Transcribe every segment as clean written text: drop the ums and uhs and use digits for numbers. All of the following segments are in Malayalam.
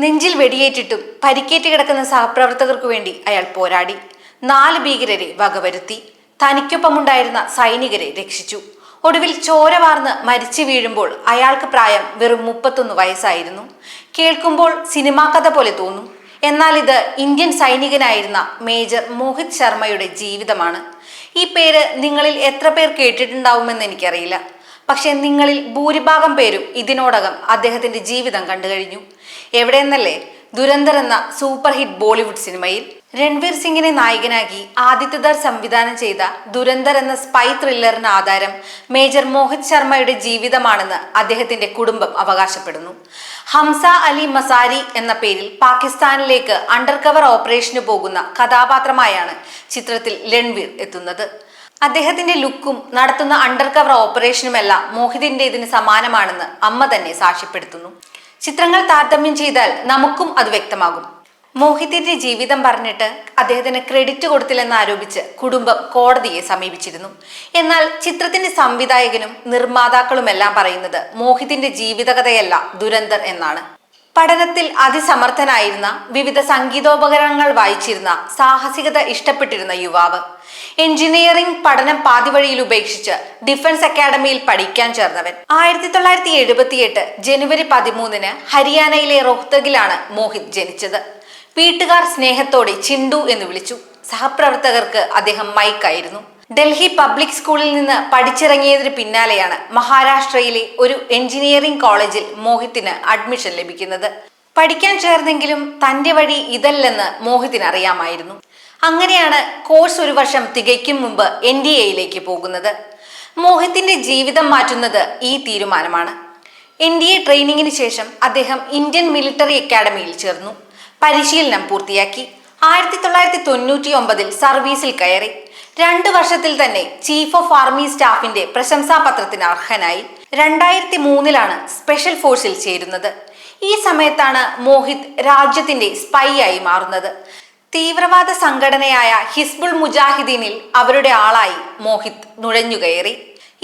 നെഞ്ചിൽ വെടിയേറ്റിട്ടും പരിക്കേറ്റ് കിടക്കുന്ന സഹപ്രവർത്തകർക്കു വേണ്ടി അയാൾ പോരാടി. 4 ഭീകരരെ വകവരുത്തി. തനിക്കൊപ്പമുണ്ടായിരുന്ന സൈനികരെ രക്ഷിച്ചു. ഒടുവിൽ ചോര വാർന്ന് മരിച്ചു വീഴുമ്പോൾ അയാൾക്ക് പ്രായം വെറും 31 വയസ്സായിരുന്നു. കേൾക്കുമ്പോൾ സിനിമാ കഥ പോലെ തോന്നും. എന്നാൽ ഇത് ഇന്ത്യൻ സൈനികനായിരുന്ന മേജർ മോഹിത് ശർമ്മയുടെ ജീവിതമാണ്. ഈ പേര് നിങ്ങളിൽ എത്ര പേർ കേട്ടിട്ടുണ്ടാവുമെന്ന് എനിക്കറിയില്ല. പക്ഷെ നിങ്ങളിൽ ഭൂരിഭാഗം പേരും ഇതിനോടകം അദ്ദേഹത്തിന്റെ ജീവിതം കണ്ടു കഴിഞ്ഞു. എവിടെയെന്നല്ലേ? ദുരന്തർ എന്ന സൂപ്പർ ഹിറ്റ് ബോളിവുഡ് സിനിമയിൽ. രൺവീർ സിംഗിനെ നായകനാക്കി ആദിത്യദർ സംവിധാനം ചെയ്ത ദുരന്തർ എന്ന സ്പൈ ത്രില്ലറിന് ആധാരം മേജർ മോഹിത് ശർമ്മയുടെ ജീവിതമാണെന്ന് അദ്ദേഹത്തിന്റെ കുടുംബം അവകാശപ്പെടുന്നു. ഹംസ അലി മസാരി എന്ന പേരിൽ പാകിസ്ഥാനിലേക്ക് അണ്ടർ കവർ ഓപ്പറേഷന് പോകുന്ന കഥാപാത്രമായാണ് ചിത്രത്തിൽ രൺവീർ എത്തുന്നത്. അദ്ദേഹത്തിന്റെ ലുക്കും നടത്തുന്ന അണ്ടർ കവർ ഓപ്പറേഷനുമെല്ലാം മോഹിതിന്റേതിന് സമാനമാണെന്ന് അമ്മ തന്നെ സാക്ഷ്യപ്പെടുത്തുന്നു. ചിത്രങ്ങൾ താരതമ്യം ചെയ്താൽ നമുക്കും അത് വ്യക്തമാകും. മോഹിതിന്റെ ജീവിതം പറഞ്ഞിട്ട് അദ്ദേഹത്തിന് ക്രെഡിറ്റ് കൊടുത്തില്ലെന്ന് ആരോപിച്ച് കുടുംബം കോടതിയെ സമീപിച്ചിരുന്നു. എന്നാൽ ചിത്രത്തിന്റെ സംവിധായകനും നിർമ്മാതാക്കളുമെല്ലാം പറയുന്നത് മോഹിതിന്റെ ജീവിതകഥയല്ല ദുരന്തർ എന്നാണ്. പഠനത്തിൽ അതിസമർത്ഥനായിരുന്ന, വിവിധ സംഗീതോപകരണങ്ങൾ വായിച്ചിരുന്ന, സാഹസികത ഇഷ്ടപ്പെട്ടിരുന്ന യുവാവ്. എഞ്ചിനീയറിംഗ് പഠനം പാതിവഴിയിൽ ഉപേക്ഷിച്ച് ഡിഫൻസ് അക്കാഡമിയിൽ പഠിക്കാൻ ചേർന്നവൻ. 1978 ജനുവരി 13 ഹരിയാനയിലെ റോഹ്തഗിലാണ് മോഹിത് ജനിച്ചത്. വീട്ടുകാർ സ്നേഹത്തോടെ ചിണ്ടു എന്ന് വിളിച്ചു. സഹപ്രവർത്തകർക്ക് അദ്ദേഹം മൈക്കായിരുന്നു. ഡൽഹി പബ്ലിക് സ്കൂളിൽ നിന്ന് പഠിച്ചിറങ്ങിയതിന് പിന്നാലെയാണ് മഹാരാഷ്ട്രയിലെ ഒരു എഞ്ചിനീയറിംഗ് കോളേജിൽ മോഹിത്തിന് അഡ്മിഷൻ ലഭിക്കുന്നത്. പഠിക്കാൻ ചേർന്നെങ്കിലും തന്റെ വഴി ഇതല്ലെന്ന് മോഹിത്തിന് അറിയാമായിരുന്നു. അങ്ങനെയാണ് കോഴ്സ് 1 വർഷം തികയ്ക്കും മുമ്പ് NDAയിലേക്ക് പോകുന്നത്. മോഹിത്തിന്റെ ജീവിതം മാറ്റുന്നത് ഈ തീരുമാനമാണ്. NDA ട്രെയിനിങ്ങിന് ശേഷം അദ്ദേഹം ഇന്ത്യൻ മിലിറ്ററി അക്കാഡമിയിൽ ചേർന്നു. പരിശീലനം പൂർത്തിയാക്കി. 1999 സർവീസിൽ കയറി. 2 വർഷത്തിൽ തന്നെ ചീഫ് ഓഫ് ആർമി സ്റ്റാഫിന്റെ പ്രശംസാപത്രത്തിന് അർഹനായി. 2003 സ്പെഷ്യൽ ഫോഴ്സിൽ ചേരുന്നത്. ഈ സമയത്താണ് മോഹിത് രാജ്യത്തിന്റെ സ്പൈ ആയി മാറുന്നത്. തീവ്രവാദ സംഘടനയായ ഹിസ്ബുൾ മുജാഹിദീനിൽ അവരുടെ ആളായി മോഹിത് നുഴഞ്ഞുകയറി.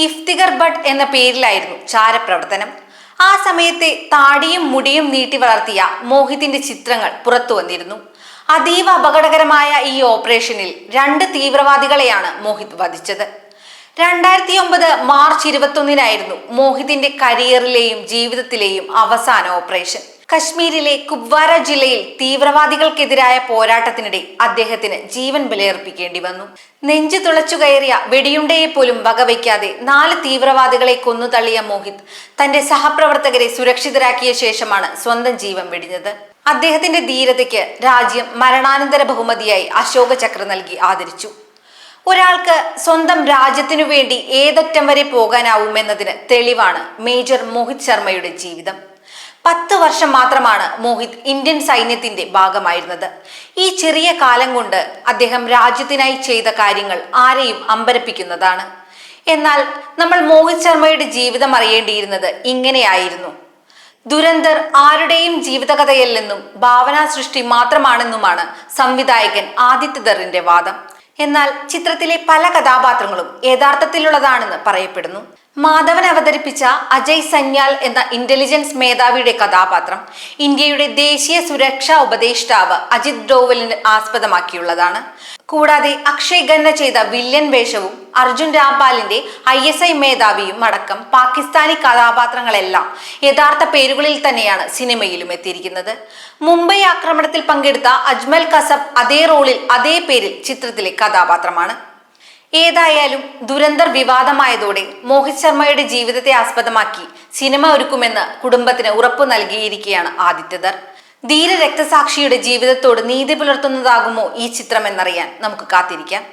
ഇഫ്തിഖർ ഭട്ട് എന്ന പേരിലായിരുന്നു ചാരപ്രവർത്തനം. ആ സമയത്തെ താടിയും മുടിയും നീട്ടി വളർത്തിയ മോഹിത്തിന്റെ ചിത്രങ്ങൾ പുറത്തു വന്നിരുന്നു. അതീവ അപകടകരമായ ഈ ഓപ്പറേഷനിൽ 2 തീവ്രവാദികളെയാണ് മോഹിത് വധിച്ചത്. 2009 മാർച്ച് 21 മോഹിതിന്റെ കരിയറിലെയും ജീവിതത്തിലെയും അവസാന ഓപ്പറേഷൻ. കശ്മീരിലെ കുപ്വാര ജില്ലയിൽ തീവ്രവാദികൾക്കെതിരായ പോരാട്ടത്തിനിടെ അദ്ദേഹത്തിന് ജീവൻ ബലിയർപ്പിക്കേണ്ടി വന്നു. നെഞ്ചു തുളച്ചു കയറിയ വെടിയുണ്ടയെ പോലും വകവയ്ക്കാതെ 4 തീവ്രവാദികളെ കൊന്നു തള്ളിയ മോഹിത് തന്റെ സഹപ്രവർത്തകരെ സുരക്ഷിതരാക്കിയ ശേഷമാണ് സ്വന്തം ജീവൻ വെടിഞ്ഞത്. അദ്ദേഹത്തിന്റെ ധീരതയ്ക്ക് രാജ്യം മരണാനന്തര ബഹുമതിയായി അശോക ചക്ര നൽകി ആദരിച്ചു. ഒരാൾക്ക് സ്വന്തം രാജ്യത്തിനു വേണ്ടി ഏതറ്റം വരെ പോകാനാവുമെന്നതിന് തെളിവാണ് മേജർ മോഹിത് ശർമ്മയുടെ ജീവിതം. 10 വർഷം മാത്രമാണ് മോഹിത് ഇന്ത്യൻ സൈന്യത്തിന്റെ ഭാഗമായിരുന്നത്. ഈ ചെറിയ കാലം കൊണ്ട് അദ്ദേഹം രാജ്യത്തിനായി ചെയ്ത കാര്യങ്ങൾ ആരെയും അമ്പരപ്പിക്കുന്നതാണ്. എന്നാൽ നമ്മൾ മോഹിത് ശർമ്മയുടെ ജീവിതം അറിയേണ്ടിയിരുന്നത് ഇങ്ങനെയായിരുന്നു. ദുരന്തർ ആരുടെയും ജീവിതകഥയല്ലെന്നും ഭാവനാ സൃഷ്ടി മാത്രമാണെന്നുമാണ് സംവിധായകൻ ആദിത്യദറിന്റെ വാദം. എന്നാൽ ചിത്രത്തിലെ പല കഥാപാത്രങ്ങളും യഥാർത്ഥത്തിലുള്ളതാണെന്ന് പറയപ്പെടുന്നു. മാധവൻ അവതരിപ്പിച്ച അജയ് സന്യാൽ എന്ന ഇന്റലിജൻസ് മേധാവിയുടെ കഥാപാത്രം ഇന്ത്യയുടെ ദേശീയ സുരക്ഷാ ഉപദേഷ്ടാവ് അജിത് ഡോവലിന് ആസ്പദമാക്കിയുള്ളതാണ്. കൂടാതെ അക്ഷയ് ഖന്ന ചെയ്ത വില്ലൻ വേഷവും അർജുൻ രാംപാലിന്റെ ISI മേധാവിയും അടക്കം പാകിസ്ഥാനി കഥാപാത്രങ്ങളെല്ലാം യഥാർത്ഥ പേരുകളിൽ തന്നെയാണ് സിനിമയിലും എത്തിയിരിക്കുന്നത്. മുംബൈ ആക്രമണത്തിൽ പങ്കെടുത്ത അജ്മൽ കസബ് അതേ റോളിൽ അതേ പേരിൽ ചിത്രത്തിലെ കഥാപാത്രമാണ്. ഏതായാലും ദുരന്തർ വിവാദമായതോടെ മോഹിത് ശർമ്മയുടെ ജീവിതത്തെ ആസ്പദമാക്കി സിനിമ ഒരുക്കുമെന്ന് കുടുംബത്തിന് ഉറപ്പു നൽകിയിരിക്കുകയാണ് ആദിത്യദർ. ധീര രക്തസാക്ഷിയുടെ ജീവിതത്തോട് നീതി പുലർത്തുന്നതാകുമോ ഈ ചിത്രം എന്നറിയാൻ നമുക്ക് കാത്തിരിക്കാം.